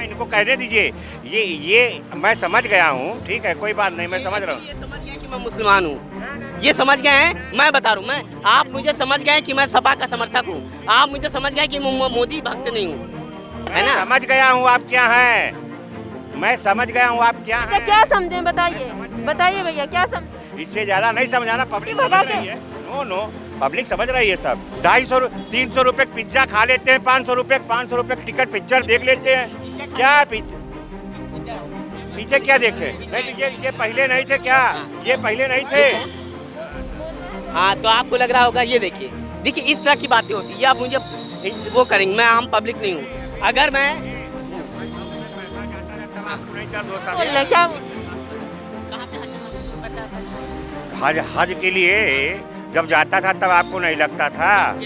इनको कहने दीजिए। ये मैं समझ गया हूँ, ठीक है, कोई बात नहीं, मैं समझ रहा हूँ। ये समझ गए कि मैं मुसलमान हूँ, ये समझ गए हैं। मैं बता रहा हूँ, मैं आप मुझे समझ गए कि मैं सपा का समर्थक हूँ, आप मुझे समझ गए कि मैं मोदी भक्त नहीं हूँ, है ना। समझ गया हूँ आप क्या हैं, मैं समझ गया हूँ आप क्या अच्छा हैं। क्या समझे, बताइए बताइए भैया क्या समझे। इससे ज्यादा नहीं समझाना, पब्लिक भगा समझ के- रही है। नो पब्लिक समझ रही है सब। 250 300 रुपए पिज्जा खा लेते हैं, 500 रुपए की टिकट पिक्चर देख लेते हैं। क्या पीछे क्या देखे? नहीं, ये पहले नहीं थे क्या? ये पहले नहीं थे। हाँ तो आपको लग रहा होगा, ये देखिए देखिए इस तरह की बातें होती है। आप मुझे वो करेंगे, मैं आम पब्लिक नहीं हूँ। अगर मैं बोल रहे क्या बोल हज के लिए जब जाता था तब आपको नहीं लगता था? तब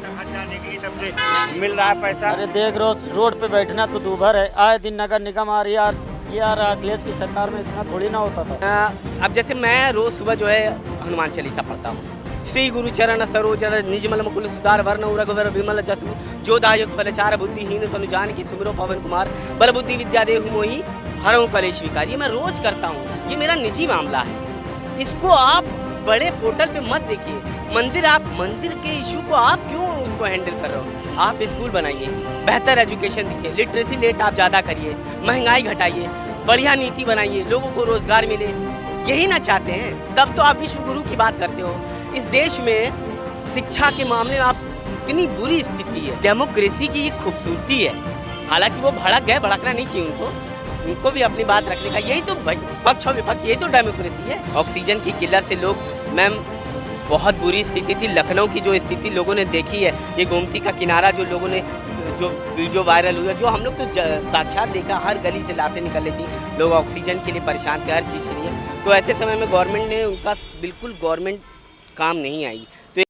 तक हज जाने के लिए तब से मिल रहा है पैसा। अरे देख रोड पे बैठना तो दूभर है। आए दिन नगर निगम आ रही है ये आ रहा, अखिलेश की सरकार में इतना थोड़ी ना होता था। अब जैसे मैं रोज सुबह जो है हनुमान चालीसा पढ़ता हूँ। श्री गुरु चरण सरोज निजमल मुकुल सुधार वर्ण रघुवर विमल जसु जो दायक फलचार बुद्धिहीन तनु जान की सुमिरो पवन कुमार बल बुद्धि विद्या देहु मोहि हरऊं कलेश विकार। ये मैं रोज करता हूँ, ये मेरा निजी मामला है। इसको आप बड़े पोर्टल पे मत देखिए। मंदिर के इशू को आप क्यों उसको हैंडल कर रहे हो? आप स्कूल बनाइए, बेहतर एजुकेशन दीजिए, लिटरेसी रेट आप ज़्यादा करिए, महंगाई घटाइए, बढ़िया नीति बनाइए, लोगों को रोजगार मिले। यही ना चाहते हैं? तब तो आप विश्व गुरु की बात करते हो। इस देश में शिक्षा के मामले में आप इतनी बुरी स्थिति है। डेमोक्रेसी की ये खूबसूरती है। हालांकि वो भड़क गए, भड़कना नहीं चाहिए उनको भी अपनी बात रखने का। यही तो पक्ष और विपक्ष, यही तो डेमोक्रेसी है। ऑक्सीजन की किल्लत से लोग, मैम बहुत बुरी स्थिति थी। लखनऊ की जो स्थिति लोगों ने देखी है, ये गोमती का किनारा जो लोगों ने, जो वीडियो वायरल हुआ, जो हम लोग तो साक्षात देखा, हर गली से लाशें निकल रही थी, लोग ऑक्सीजन के लिए परेशान थे, हर चीज़ के लिए। तो ऐसे समय में गवर्नमेंट ने उनका बिल्कुल गवर्नमेंट काम नहीं आई। तो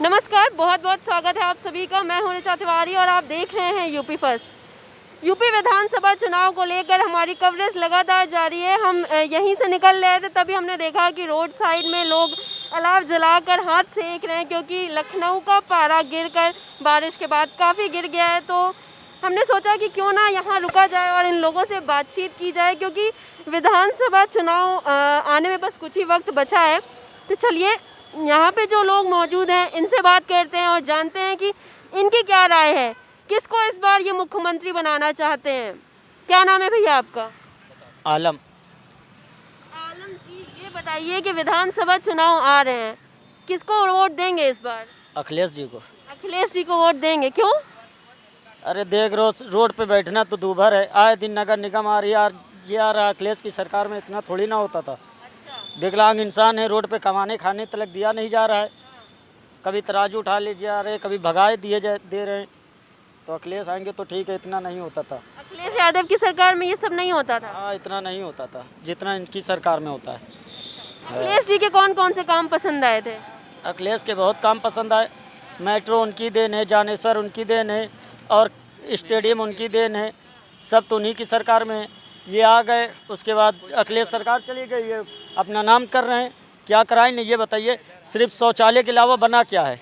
नमस्कार, बहुत बहुत स्वागत है आप सभी का। मैं हूं ऋचा तिवारी और आप देख रहे हैं यूपी फर्स्ट। यूपी विधानसभा चुनाव को लेकर हमारी कवरेज लगातार जारी है। हम यहीं से निकल रहे थे, तभी हमने देखा कि रोड साइड में लोग अलाव जलाकर हाथ सेक रहे हैं, क्योंकि लखनऊ का पारा गिरकर बारिश के बाद काफ़ी गिर गया है। तो हमने सोचा कि क्यों ना यहाँ रुका जाए और इन लोगों से बातचीत की जाए, क्योंकि विधानसभा चुनाव आने में बस कुछ ही वक्त बचा है। तो चलिए यहाँ पे जो लोग मौजूद हैं इनसे बात करते हैं और जानते हैं कि इनकी क्या राय है, किसको इस बार ये मुख्यमंत्री बनाना चाहते हैं। क्या नाम है भैया आपका? आलम। आलम जी, ये बताइए कि विधानसभा चुनाव आ रहे हैं, किसको वोट देंगे इस बार? अखिलेश जी को। अखिलेश जी को वोट देंगे, क्यों? अरे देख रोड पे बैठना तो दूभर है। आए दिन नगर निगम आ रही है ये आ रहा, अखिलेश की सरकार में इतना थोड़ी ना होता था। विकलांग इंसान है, रोड पे कमाने खाने तक दिया नहीं जा रहा है। कभी तराजू उठा ले जा रहे, कभी भगाए दे रहे हैं। तो अखिलेश आएंगे तो ठीक है, इतना नहीं होता था। अखिलेश यादव की सरकार में ये सब नहीं होता था? हाँ, इतना नहीं होता था जितना इनकी सरकार में होता है। अखिलेश जी के कौन कौन से काम पसंद आए थे? अखिलेश के बहुत काम पसंद आए। मेट्रो उनकी देन है, जानेश्वर उनकी देन है, और स्टेडियम उनकी देन है। सब तो उन्हीं की सरकार में है। ये आ गए, उसके बाद अखिलेश सरकार चली गई, ये अपना नाम कर रहे हैं। क्या कराएं नहीं ये बताइए? सिर्फ शौचालय के अलावा बना क्या है?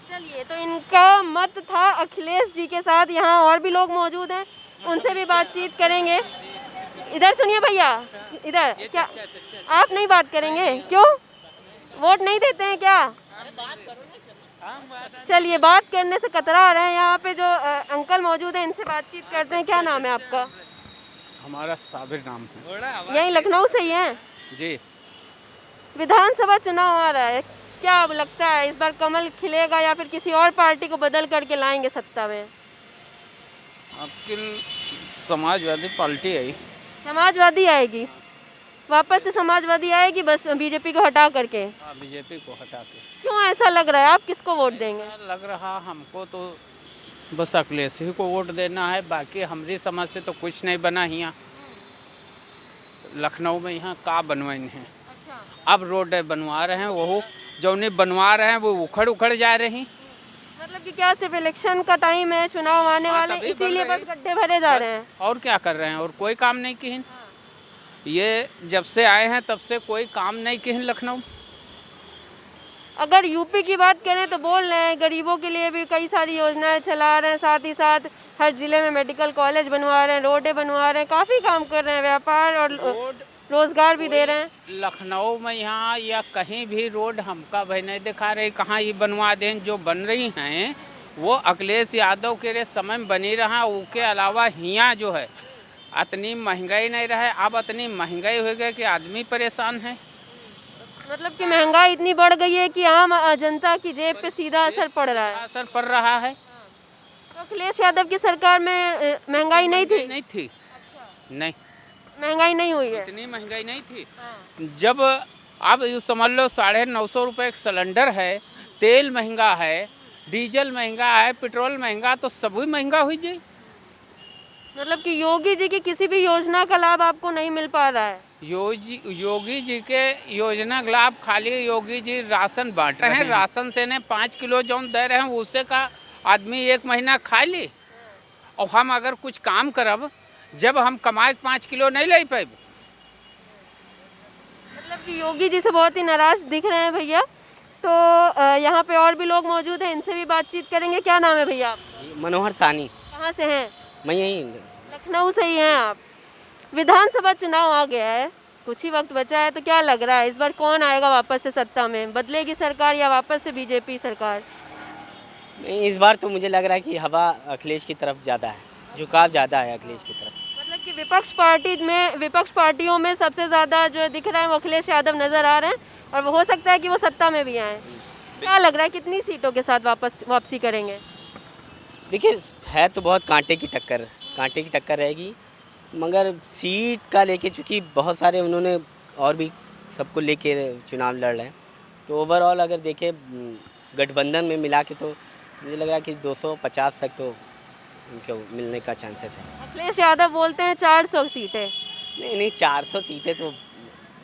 चलिए, तो इनका मत था अखिलेश जी के साथ। यहाँ और भी लोग मौजूद हैं, उनसे भी बातचीत करेंगे। इधर सुनिए भैया, इधर। क्या आप नहीं बात करेंगे? क्यों, वोट नहीं देते हैं क्या? चलिए, बात करने से कतरा रहे हैं। यहाँ पे जो अंकल मौजूद हैं इनसे बातचीत करते हैं। क्या नाम है आपका? हमारा साबिर नाम है। यहीं लखनऊ से ही हैं जी। विधानसभा चुनाव आ रहा है, क्या अब लगता है इस बार कमल खिलेगा या फिर किसी और पार्टी को बदल करके लाएंगे सत्ता में? आपकी समाजवादी पार्टी आई। समाजवादी आएगी? वापस से समाजवादी आएगी, बस बीजेपी को हटा करके? बीजेपी को हटा के। क्यों ऐसा लग रहा है? आप किसको वोट देंगे? लग रहा हमको तो बस अखिलेश ही को वोट देना है। बाकी हमारी समझ से तो कुछ नहीं बना यहाँ लखनऊ में। यहाँ का बनवाइन है? अच्छा। अब रोड बनवा रहे हैं, वो जो नहीं बनवा रहे हैं वो उखड़ जा रही। मतलब कि क्या सिर्फ इलेक्शन का टाइम है, चुनाव आने वाले, इसीलिए बस गड्ढे भरे जा रहे हैं? और क्या कर रहे हैं? और कोई काम नहीं किए। ये जब से आए हैं तब से कोई काम नहीं किए लखनऊ। अगर यूपी की बात करें तो बोल रहे हैं गरीबों के लिए भी कई सारी योजनाएं चला रहे हैं, साथ ही साथ हर ज़िले में मेडिकल कॉलेज बनवा रहे हैं, रोडें बनवा रहे हैं, काफ़ी काम कर रहे हैं, व्यापार और रोज़गार भी दे रहे हैं। लखनऊ में यहाँ या कहीं भी रोड हमका भाई नहीं दिखा रही, कहाँ ये बनवा दें। जो बन रही हैं वो अखिलेश यादव के समय में बनी रहा, उसके अलावा यहाँ जो है इतनी महंगाई नहीं रहे। अब इतनी महंगाई हो गई कि आदमी परेशान है। मतलब कि महंगाई इतनी बढ़ गई है कि आम जनता की जेब पे सीधा असर पड़ रहा है। असर पड़ रहा है। तो अखिलेश यादव की सरकार में महंगाई नहीं थी? नहीं थी। नहीं, महंगाई नहीं हुई है, इतनी महंगाई नहीं थी। जब अब ये समझ लो 950 रुपये एक सिलेंडर है, तेल महंगा है, डीजल महंगा है, पेट्रोल महंगा, तो सभी महंगा हुई जी। मतलब कि योगी जी की किसी भी योजना का लाभ आपको नहीं मिल पा रहा है? योगी जी के योजना का लाभ खाली योगी जी राशन बांट रहे हैं। राशन से ने 5 किलो जो दे रहे हैं उससे का आदमी 1 महीना खा ली। और हम अगर कुछ काम करब जब हम कमाए 5 किलो नहीं ले पाए। मतलब कि योगी जी से बहुत ही नाराज दिख रहे हैं भैया। तो यहाँ पे और भी लोग मौजूद हैं, इनसे भी बातचीत करेंगे। क्या नाम है भैया आप? मनोहर सानी। कहाँ से हैं? मैं यहीं लखनऊ से ही हैं आप। विधानसभा चुनाव आ गया है, कुछ ही वक्त बचा है, तो क्या लग रहा है इस बार कौन आएगा वापस से सत्ता में? बदलेगी सरकार या वापस से बीजेपी सरकार? नहीं, इस बार तो मुझे लग रहा है कि हवा अखिलेश की तरफ ज़्यादा है, झुकाव ज़्यादा है अखिलेश की तरफ। मतलब कि विपक्ष पार्टियों में सबसे ज़्यादा जो दिख रहा है वो अखिलेश यादव नज़र आ रहे हैं, और वो हो सकता है कि वो सत्ता में भी आए। क्या लग रहा है कितनी सीटों के साथ वापसी करेंगे? देखिए, है तो बहुत कांटे की टक्कर रहेगी, मगर सीट का लेके चूँकि बहुत सारे उन्होंने और भी सबको लेके चुनाव लड़ रहे हैं, तो ओवरऑल अगर देखें गठबंधन में मिला के तो मुझे लग रहा है कि 250 तक तो उनको मिलने का चांसेस है। अखिलेश यादव बोलते हैं 400 सीटें। नहीं, 400 सीटें तो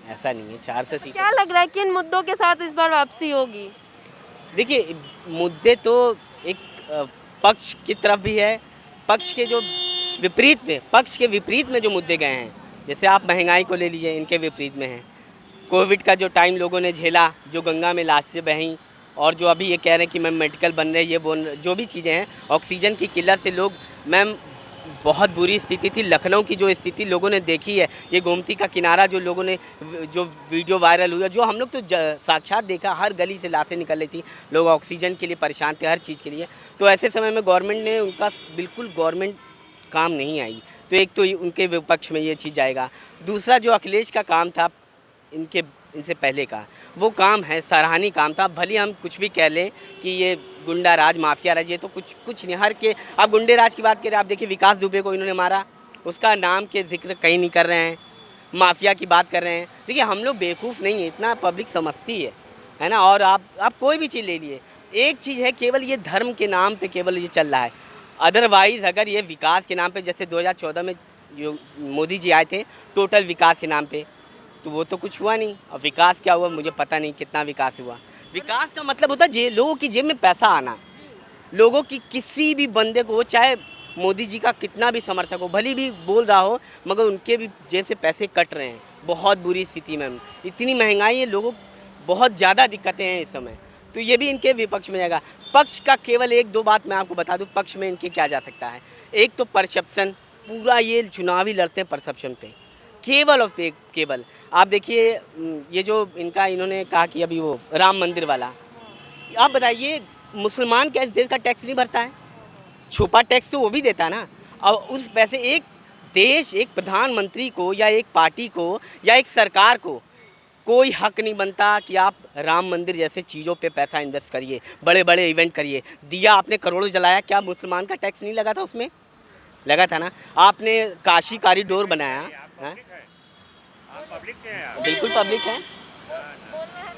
ऐसा नहीं है। 400 सीटें क्या लग रहा है किन मुद्दों के साथ इस बार वापसी होगी? देखिए, मुद्दे तो एक पक्ष की तरफ भी है, पक्ष के विपरीत में जो मुद्दे गए हैं, जैसे आप महंगाई को ले लीजिए, इनके विपरीत में है। कोविड का जो टाइम लोगों ने झेला, जो गंगा में लाश से बहीं, और जो अभी ये कह रहे हैं कि मैम मेडिकल बन रहे, ये जो भी चीज़ें हैं, ऑक्सीजन की किल्लत से लोग, मैम बहुत बुरी स्थिति थी। लखनऊ की जो स्थिति लोगों ने देखी है, ये गोमती का किनारा जो लोगों ने जो वीडियो वायरल हुआ, जो हम लोग तो साक्षात देखा, हर गली से लाशें निकल रही थी, लोग ऑक्सीजन के लिए परेशान थे, हर चीज़ के लिए। तो ऐसे समय में गवर्नमेंट ने उनका बिल्कुल काम नहीं आई, तो एक तो उनके विपक्ष में ये चीज़ आएगा। दूसरा जो अखिलेश का काम था इनसे पहले का, वो काम है सराहनीय काम था। भले हम कुछ भी कह लें कि ये गुंडा राज, माफिया राज, ये तो कुछ नहीं। हर के आप गुंडे राज की बात करें, आप देखिए विकास दुबे को इन्होंने मारा, उसका नाम के जिक्र कहीं नहीं कर रहे हैं। माफिया की बात कर रहे हैं। देखिए, हम लोग बेवकूफ़ नहीं है, इतना पब्लिक समझती है ना। और आप कोई भी चीज़ ले लिए, एक चीज़ है, केवल ये धर्म के नाम पे केवल ये चल रहा है। अदरवाइज़ अगर ये विकास के नाम पे, जैसे 2014 में जो मोदी जी आए थे टोटल विकास के नाम पे, तो वो तो कुछ हुआ नहीं। और विकास क्या हुआ मुझे पता नहीं, कितना विकास हुआ। विकास का मतलब होता है लोगों की जेब में पैसा आना। लोगों की किसी भी बंदे को, चाहे मोदी जी का कितना भी समर्थक हो, भले भी बोल रहा हो, मगर उनके भी जेब से पैसे कट रहे हैं। बहुत बुरी स्थिति में, इतनी महंगाई है, लोगों बहुत ज़्यादा दिक्कतें हैं इस समय। तो ये भी इनके विपक्ष में जाएगा। पक्ष का केवल 1-2 बात मैं आपको बता दूं, पक्ष में इनके क्या जा सकता है। एक तो परसेप्शन, पूरा ये चुनावी लड़ते हैं परसेप्शन पे, केवल और केवल। आप देखिए, ये जो इन्होंने कहा कि अभी वो राम मंदिर वाला, आप बताइए मुसलमान क्या इस देश का टैक्स नहीं भरता है? छुपा टैक्स तो वो भी देता है ना। और उस पैसे एक देश, एक प्रधानमंत्री को या एक पार्टी को या एक सरकार को कोई हक नहीं बनता कि आप राम मंदिर जैसे चीज़ों पे पैसा इन्वेस्ट करिए, बड़े बड़े इवेंट करिए। दिया आपने करोड़ों जलाया, क्या मुसलमान का टैक्स नहीं लगा था? उसमें लगा था ना। आपने काशी कॉरिडोर बनाया, बिल्कुल पब्लिक है।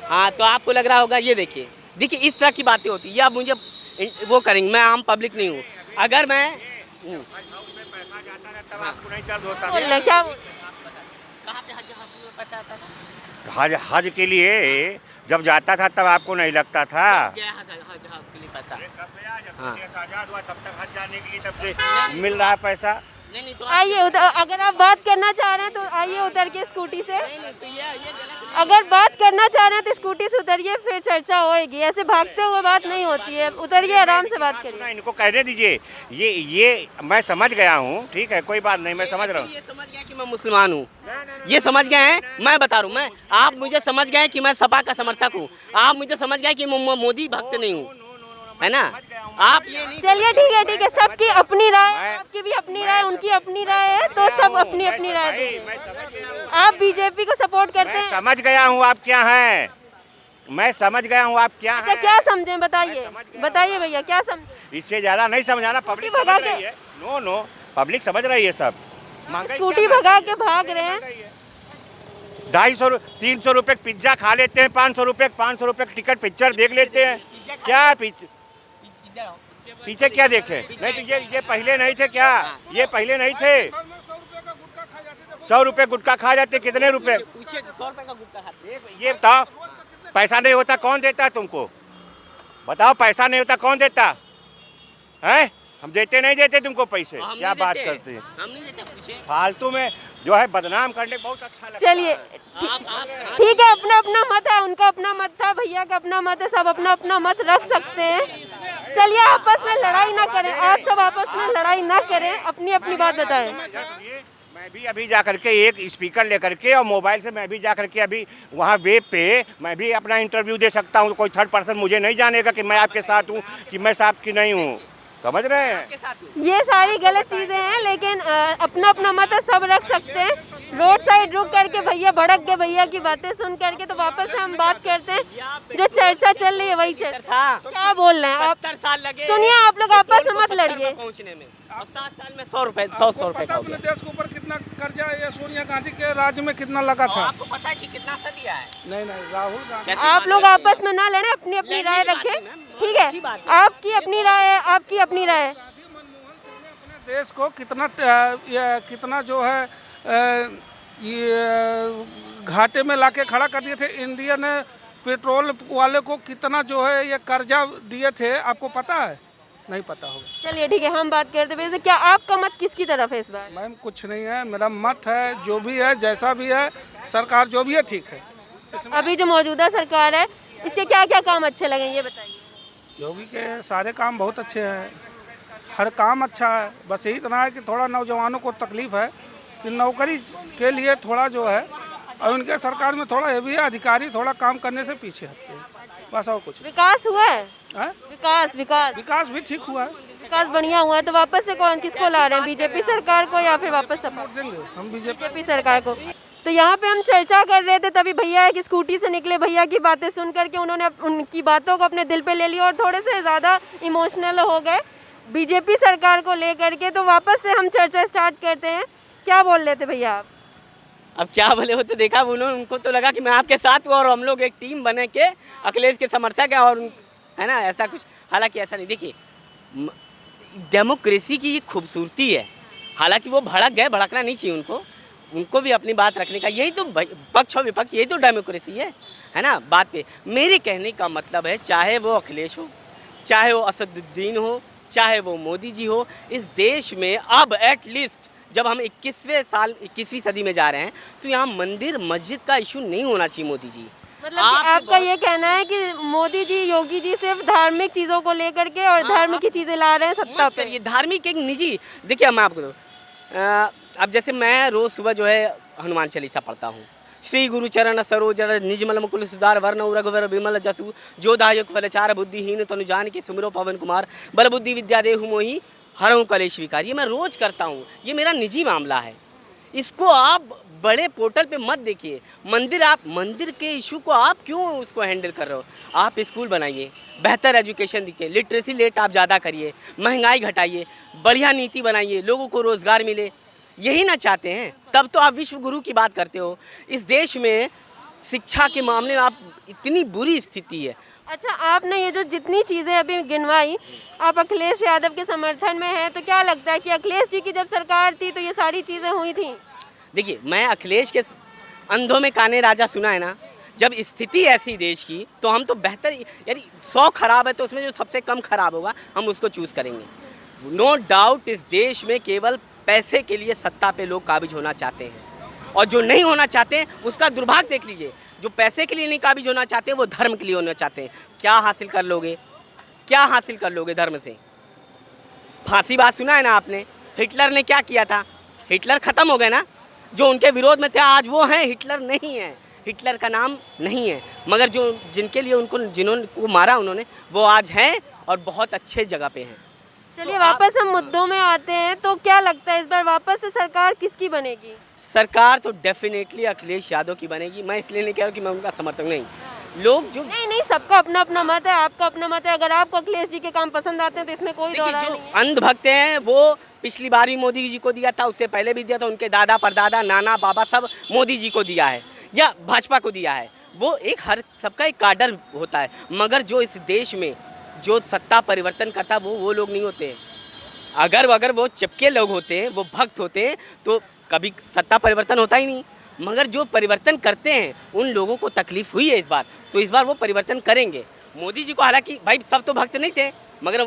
हाँ, तो आपको लग रहा होगा, ये देखिए इस तरह की बातें होती है। या मुझे वो करेंगे, मैं आम पब्लिक नहीं हूँ। अगर मैं हज के लिए जब जाता था तब आपको नहीं लगता था? हाँ। आजाद हुआ तब तक हज जाने के लिए तब से मिल रहा है पैसा। नहीं तो आइए अगर आप बात करना चाह रहे हैं तो आइए उतर के स्कूटी से। तो ये अगर बात करना चाह रहे हैं तो स्कूटी से उतरिए, फिर चर्चा होएगी। ऐसे भागते हुए बात नहीं होती है, उतरिए आराम से बात करिए। इनको कहने दीजिए। ये मैं समझ गया हूँ, ठीक है, कोई बात नहीं, मैं समझ रहा हूँ। ये समझ गया कि मैं मुसलमान हूँ, ये समझ गए हैं। मैं बता रहा हूँ, मैं आप मुझे समझ गए कि मैं सपा का समर्थक हूँ, आप मुझे समझ गए कि मैं मोदी भक्त नहीं हूँ, है ना। आप ये नहीं, चलिए ठीक है, सबकी अपनी राय, आपकी भी अपनी राय, उनकी अपनी राय है, तो सब अपनी अपनी राय दीजिए। आप बीजेपी को सपोर्ट करते हैं? समझ गया हूँ आप क्या हैं, मैं समझ गया हूँ आप क्या अच्छा हैं। क्या समझे, बताइए भैया क्या समझे? इससे ज्यादा नहीं समझाना, पब्लिक भगा समझ के- रही है। नो पब्लिक समझ रही है सब। महंगाई स्कूटी क्या भगा के भाग रहे हैं। 250 300 रुपए पिज्जा खा लेते हैं, 500 रुपए की टिकट पिक्चर देख लेते हैं। क्या पीछे क्या देखे? नहीं तो ये पहले नहीं थे क्या? ये पहले नहीं थे। 100 रुपए गुटखा खा जाते, कितने रुपए? पूछिए 100 रुपए का गुटखा खाते। ये बताओ, पैसा नहीं होता कौन देता तुमको? बताओ, पैसा नहीं होता कौन देता है? हम देते नहीं देते तुमको पैसे? क्या बात करते हैं? हम नहीं देते, पूछिए। फालतू में जो है बदनाम करने बहुत अच्छा लगता चलिए है। ठीक है, अपना अपना मत है, उनका अपना मत था, भैया का अपना मत है, सब अपना अपना मत रख सकते हैं। चलिए आपस में लड़ाई ना करें, आप सब आपस में लड़ाई ना करें, अपनी अपनी बात बताएं। मैं भी अभी जा करके एक स्पीकर लेकर के और मोबाइल से मैं भी जा करके अभी वहाँ वेब पे मैं भी अपना इंटरव्यू दे सकता हूँ। कोई थर्ड पर्सन मुझे नहीं जानेगा कि मैं आपके साथ हूँ कि मैं साथ की नहीं हूँ। समझ रहे हैं? ये सारी गलत चीजें हैं, लेकिन अपना अपना मत है, सब रख सकते हैं। रोड साइड रुक करके भैया भड़क गए, भैया की बातें सुन करके, तो वापस से हम बात करते हैं। जो चर्चा चल रही है वही चर्चा। क्या बोल रहे हैं आप? 70 साल लगे। सुनिए, आप लोग आपस में मत लड़िए। पहुंचने में और 7 साल में 100 रुपए 100 रुपए का हो गया। देश के ऊपर कितना कर्जा है, सोनिया गांधी के राज्य में कितना लगा था? आपको पता है कि कितना सदिया है? नहीं राहुल गांधी। आप लोग आपस में ना लड़े, अपनी अपनी राय रखें, ठीक है? आपकी अपनी राय है, आपकी अपनी राय है। मनमोहन सिंह ने अपने देश को कितना जो है ये घाटे में लाके खड़ा कर दिए थे। इंडियन पेट्रोल वाले को कितना जो है ये कर्जा दिए थे, आपको पता है? नहीं पता होगा। चलिए ठीक है, हम बात करते हैं। वैसे क्या आपका मत किसकी तरफ है इस बार? मैम कुछ नहीं है, मेरा मत है जो भी है, जैसा भी है, सरकार जो भी है ठीक है। अभी जो मौजूदा सरकार है, इसके क्या क्या काम अच्छे लगे ये बताइए। योगी के सारे काम बहुत अच्छे हैं, हर काम अच्छा है। बस यही इतना है कि थोड़ा नौजवानों को तकलीफ है कि नौकरी के लिए थोड़ा जो है, और उनके सरकार में थोड़ा ये भी है, अधिकारी थोड़ा काम करने से पीछे हटते हैं, बस और कुछ नहीं। विकास हुआ है? है? विकास भी ठीक हुआ है। विकास बढ़िया हुआ है। तो वापस से कौन किसको ला रहे हैं, बीजेपी सरकार को या फिर वापस सपा? देंगे हम बीजेपी सरकार को। तो यहाँ पे हम चर्चा कर रहे थे, तभी भैया की स्कूटी से निकले, भैया की बातें सुन करके उन्होंने उनकी बातों को अपने दिल पे ले लिया और थोड़े से ज़्यादा इमोशनल हो गए बीजेपी सरकार को लेकर के। तो वापस से हम चर्चा स्टार्ट करते हैं। क्या बोल रहे थे भैया आप? अब क्या बोले, वो तो देखा उन्होंने, उनको तो लगा कि मैं आपके साथ हूँ और हम लोग एक टीम बने के अखिलेश के समर्थक हैं, और है ना, ऐसा कुछ। हालांकि ऐसा नहीं। देखिए, डेमोक्रेसी की ये खूबसूरती है। हालांकि वो भड़क गए, भड़कना नहीं चाहिए उनको भी अपनी बात रखने का, यही तो पक्ष और विपक्ष, यही तो डेमोक्रेसी है ना। बात पे मेरे कहने का मतलब है, चाहे वो अखिलेश हो, चाहे वो असदुद्दीन हो, चाहे वो मोदी जी हो, इस देश में अब एटलीस्ट जब हम 21वीं सदी में जा रहे हैं, तो यहाँ मंदिर मस्जिद का इशू नहीं होना चाहिए। मोदी जी, मतलब आपका ये कहना है कि मोदी जी, योगी जी सिर्फ धार्मिक चीज़ों को लेकर के और धर्म की चीज़ें ला रहे हैं सत्ता पे। ये धार्मिक एक निजी, देखिए मैं आपको अब जैसे मैं रोज़ सुबह जो है हनुमान चालीसा पढ़ता हूँ। श्री गुरु चरण सरोज निजमल मुकुल सुधार वर्ण रघुवर विमल जसु जो दायक फलचार बुद्धिहीन तनु जान के सुमिरो पवन कुमार बल बुद्धि विद्या देहु मोहि हरऊँ कलेश विकार। ये मैं रोज़ करता हूँ, ये मेरा निजी मामला है। इसको आप बड़े पोर्टल पे मत देखिए। मंदिर के इशू को आप क्यों उसको हैंडल कर रहे हो? आप स्कूल बनाइए, बेहतर एजुकेशन दीजिए, लिटरेसी रेट आप ज़्यादा करिए, महंगाई घटाइए, बढ़िया नीति बनाइए, लोगों को रोज़गार मिले। यही ना चाहते हैं? तब तो आप विश्व गुरु की बात करते हो। इस देश में शिक्षा के मामले में आप इतनी बुरी स्थिति है। अच्छा, आपने ये जो जितनी चीज़ें अभी गिनवाई, आप अखिलेश यादव के समर्थन में हैं, तो क्या लगता है कि अखिलेश जी की जब सरकार थी तो ये सारी चीज़ें हुई थी? देखिए, मैं अखिलेश के अंधों में काने राजा सुना है ना। जब स्थिति ऐसी देश की, तो हम तो बेहतर, यानी 100 खराब है तो उसमें जो सबसे कम खराब होगा हम उसको चूज़ करेंगे। नो डाउट इस देश में केवल पैसे के लिए सत्ता पे लोग काबिज होना चाहते हैं, और जो नहीं होना चाहते उसका दुर्भाग्य देख लीजिए। जो पैसे के लिए नहीं काबिज होना चाहते वो धर्म के लिए होना चाहते हैं। क्या हासिल कर लोगे, क्या हासिल कर लोगे धर्म से? फांसी बात सुना है ना आपने, हिटलर ने क्या किया था? हिटलर ख़त्म हो गए ना, जो उनके विरोध में थे आज वो हैं, हिटलर नहीं है, हिटलर का नाम नहीं है, मगर जो जिनके लिए उनको जिन्होंने को मारा उन्होंने वो आज हैं और बहुत अच्छे जगह पे हैं। चलिए वापस हम मुद्दों में आते हैं, तो क्या लगता है इस बार वापस से सरकार किसकी बनेगी? सरकार तो डेफिनेटली अखिलेश यादव की बनेगी। मैं इसलिए नहीं कह रहा कि मैं उनका समर्थक नहीं, लोग जो नहीं, सबका अपना अपना मत है, आपका अपना मत है। अगर आपको अखिलेश जी के काम पसंद आते हैं तो इसमें कोई दो राय जो नहीं है। अंधभक्त हैं वो पिछली बार भी मोदी जी को दिया था, उससे पहले भी दिया था, उनके दादा परदादा नाना बाबा सब मोदी जी को दिया है या भाजपा को दिया है। वो एक हर सबका एक काडर होता है, मगर जो इस देश में जो सत्ता परिवर्तन करता वो लोग नहीं होते हैं। अगर वो चिपके लोग होते हैं, वो भक्त होते हैं, तो कभी सत्ता परिवर्तन होता ही नहीं। मगर जो परिवर्तन करते हैं उन लोगों को तकलीफ हुई है इस बार, तो इस बार वो परिवर्तन करेंगे। मोदी जी को हालांकि भाई सब तो भक्त नहीं थे, मगर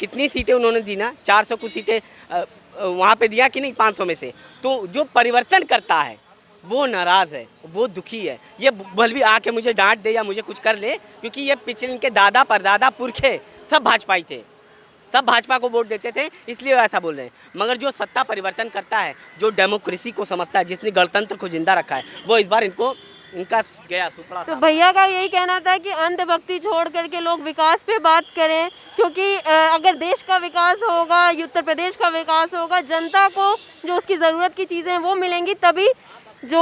कितनी सीटें उन्होंने दी ना, 400 कुछ सीटें वहाँ पे दिया कि नहीं 500 में से। तो जो परिवर्तन करता है वो नाराज़ है, वो दुखी है। ये भले भी आके मुझे डांट दे या मुझे कुछ कर ले, क्योंकि ये पिछले इनके दादा परदादा पुरखे सब भाजपाई थे, सब भाजपा को वोट देते थे, इसलिए ऐसा बोल रहे हैं। मगर जो सत्ता परिवर्तन करता है, जो डेमोक्रेसी को समझता है, जिसने गणतंत्र को जिंदा रखा है, वो इस बार इनका गया सुपड़ा। तो भैया का यही कहना था कि अंधभक्ति छोड़ करके लोग विकास पे बात करें, क्योंकि अगर देश का विकास होगा, उत्तर प्रदेश का विकास होगा, जनता को जो उसकी ज़रूरत की चीज़ें हैं वो मिलेंगी, तभी जो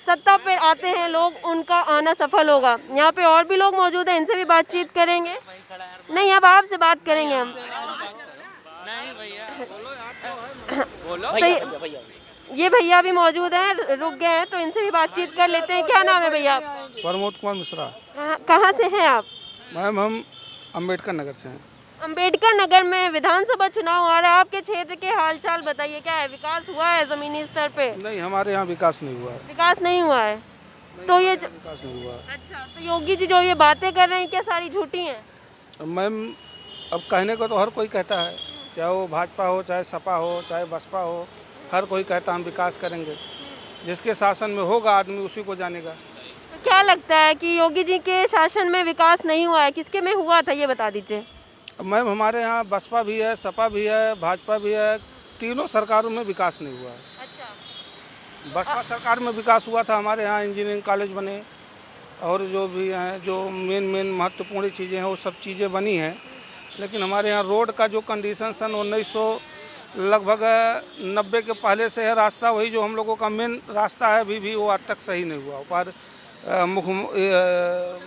सत्ता पे आते हैं लोग उनका आना सफल होगा। यहाँ पे और भी लोग मौजूद हैं, इनसे भी बातचीत करेंगे। नहीं, अब आपसे बात करेंगे हम। ये भैया भी मौजूद हैं, रुक गए हैं, तो इनसे भी बातचीत कर लेते हैं। क्या नाम है भैया? प्रमोद कुमार मिश्रा। कहाँ से हैं आप? मैम हम अम्बेडकर नगर से हैं। अम्बेडकर नगर में विधानसभा चुनाव आ रहा है, आपके क्षेत्र के हालचाल बताइए, क्या है, विकास हुआ है ज़मीनी स्तर पे? नहीं, हमारे यहाँ विकास नहीं हुआ है। विकास नहीं हुआ है, तो ये विकास नहीं हुआ है। अच्छा, तो योगी जी जो ये बातें कर रहे हैं क्या सारी झूठी हैं? मैम अब कहने को तो हर कोई कहता है, चाहे वो भाजपा हो, चाहे सपा हो, चाहे बसपा हो, हर कोई कहता हम विकास करेंगे। जिसके शासन में होगा आदमी उसी को जानेगा। तो क्या लगता है कि योगी जी के शासन में विकास नहीं हुआ है, किसके में हुआ था ये बता दीजिए। मैम हमारे यहाँ बसपा भी है, सपा भी है, भाजपा भी है, तीनों सरकारों में विकास नहीं हुआ है। अच्छा, बसपा सरकार में विकास हुआ था, हमारे यहाँ इंजीनियरिंग कॉलेज बने और जो भी हैं जो मेन महत्वपूर्ण चीज़ें हैं वो सब चीज़ें बनी हैं। लेकिन हमारे यहाँ रोड का जो कंडीशन सन 1900 लगभग 90 के पहले से है रास्ता, वही जो हम लोगों का मेन रास्ता है अभी भी वो आज तक सही नहीं हुआ। पर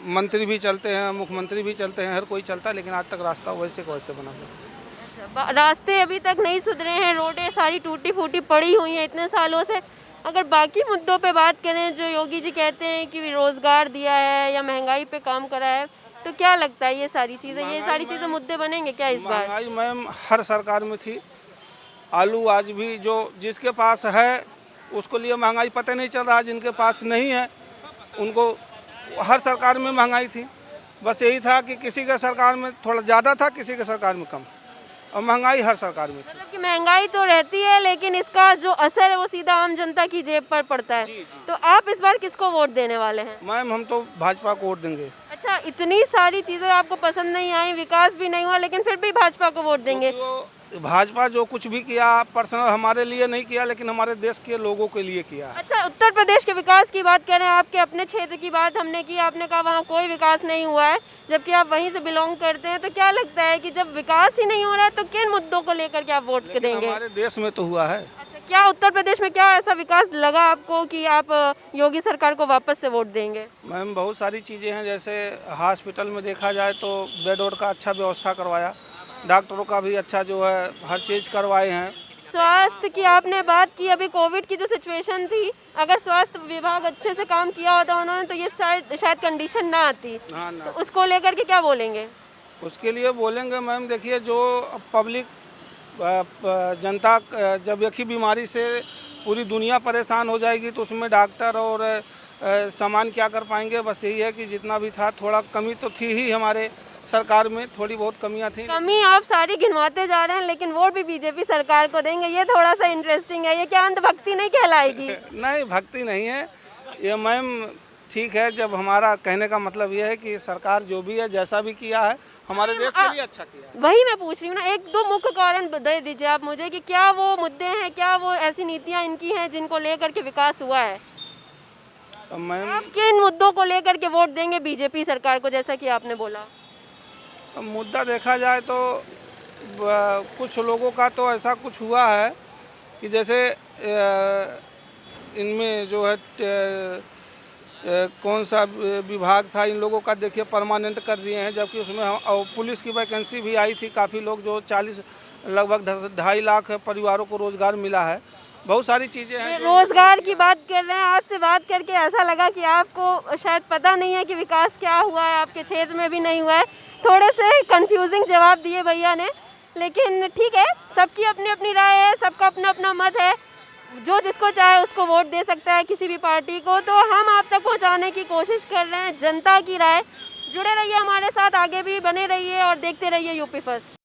मंत्री भी चलते हैं, मुख्यमंत्री भी चलते हैं, हर कोई चलता है, लेकिन आज तक रास्ता वैसे का वैसे बना हुआ है। रास्ते अभी तक नहीं सुधरे हैं, रोडें सारी टूटी फूटी पड़ी हुई हैं इतने सालों से। अगर बाकी मुद्दों पे बात करें, जो योगी जी कहते हैं कि रोज़गार दिया है या महंगाई पे काम करा है, तो क्या लगता है ये सारी चीज़ें मुद्दे बनेंगे क्या इस बार? महंगाई मैम हर सरकार में थी। आलू आज भी जो जिसके पास है उसको लिए महंगाई पता नहीं चल रहा, जिनके पास नहीं है उनको हर सरकार में महंगाई थी। बस यही था कि किसी के सरकार में थोड़ा ज़्यादा था, किसी के सरकार में कम, और महंगाई हर सरकार में थी। मतलब कि महंगाई तो रहती है, लेकिन इसका जो असर है वो सीधा आम जनता की जेब पर पड़ता है। तो आप इस बार किसको वोट देने वाले हैं? मैम हम तो भाजपा को वोट देंगे। अच्छा, इतनी सारी चीज़ें आपको पसंद नहीं आई, विकास भी नहीं हुआ, लेकिन फिर भी भाजपा को वोट देंगे? तो भाजपा जो कुछ भी किया पर्सनल हमारे लिए नहीं किया, लेकिन हमारे देश के लोगों के लिए किया है। अच्छा, उत्तर प्रदेश के विकास की बात करें, आपके अपने क्षेत्र की बात हमने की, आपने कहा वहाँ कोई विकास नहीं हुआ है, जबकि आप वहीं से बिलोंग करते हैं। तो क्या लगता है कि जब विकास ही नहीं हो रहा है तो किन मुद्दों को लेकर के आप वोट देंगे? हमारे देश में तो हुआ है। अच्छा, क्या उत्तर प्रदेश में क्या ऐसा विकास लगा आपको कि आप योगी सरकार को वापस से वोट देंगे? मैम बहुत सारी चीज़ें हैं, जैसे हॉस्पिटल में देखा जाए तो बेड वोड का अच्छा व्यवस्था करवाया, डॉक्टरों का भी अच्छा जो है हर चीज़ करवाए हैं। स्वास्थ्य की आपने बात की, अभी कोविड की जो सिचुएशन थी, अगर स्वास्थ्य विभाग अच्छे से काम किया होता उन्होंने तो ये शायद कंडीशन ना आती। हाँ ना, तो उसको लेकर के क्या बोलेंगे? उसके लिए बोलेंगे मैम, देखिए जो पब्लिक जनता जब एक ही बीमारी से पूरी दुनिया परेशान हो जाएगी तो उसमें डॉक्टर और सामान क्या कर पाएंगे। बस यही है कि जितना भी था थोड़ा कमी तो थी ही हमारे सरकार में थोड़ी बहुत कमियां थी। कमी आप सारी गिनवाते जा रहे हैं, लेकिन वोट भी बीजेपी सरकार को देंगे, ये थोड़ा सा इंटरेस्टिंग है। ये क्या अंधभक्ति नहीं कहलाएगी? नहीं, भक्ति नहीं है ये मैम, ठीक है। जब हमारा कहने का मतलब ये है कि सरकार जो भी है, जैसा भी किया है, हमारे देश के लिए अच्छा किया है। वही मैं पूछ रही हूँ ना, एक दो मुख्य कारण दे दीजिए आप मुझे कि क्या वो मुद्दे हैं, क्या वो ऐसी नीतियाँ इनकी हैं जिनको लेकर के विकास हुआ है? मैम, आप किन मुद्दों को लेकर के वोट देंगे बीजेपी सरकार को, जैसा कि आपने बोला? मुद्दा देखा जाए तो कुछ लोगों का तो ऐसा कुछ हुआ है कि जैसे इनमें जो है कौन सा विभाग था, इन लोगों का देखिए परमानेंट कर दिए हैं, जबकि उसमें और पुलिस की वैकेंसी भी आई थी। काफ़ी लोग जो 40 लगभग 2.5 लाख परिवारों को रोज़गार मिला है। बहुत सारी चीज़ें हैं। रोजगार की बात कर रहे हैं, आपसे बात करके ऐसा लगा कि आपको शायद पता नहीं है कि विकास क्या हुआ है, आपके क्षेत्र में भी नहीं हुआ है। थोड़े से कंफ्यूजिंग जवाब दिए भैया ने, लेकिन ठीक है, सबकी अपनी अपनी राय है, सबका अपना अपना मत है। जो जिसको चाहे उसको वोट दे सकता है, किसी भी पार्टी को। तो हम आप तक पहुंचाने की कोशिश कर रहे हैं जनता की राय। जुड़े रहिए हमारे साथ, आगे भी बने रहिए और देखते रहिए यूपी फर्स्ट।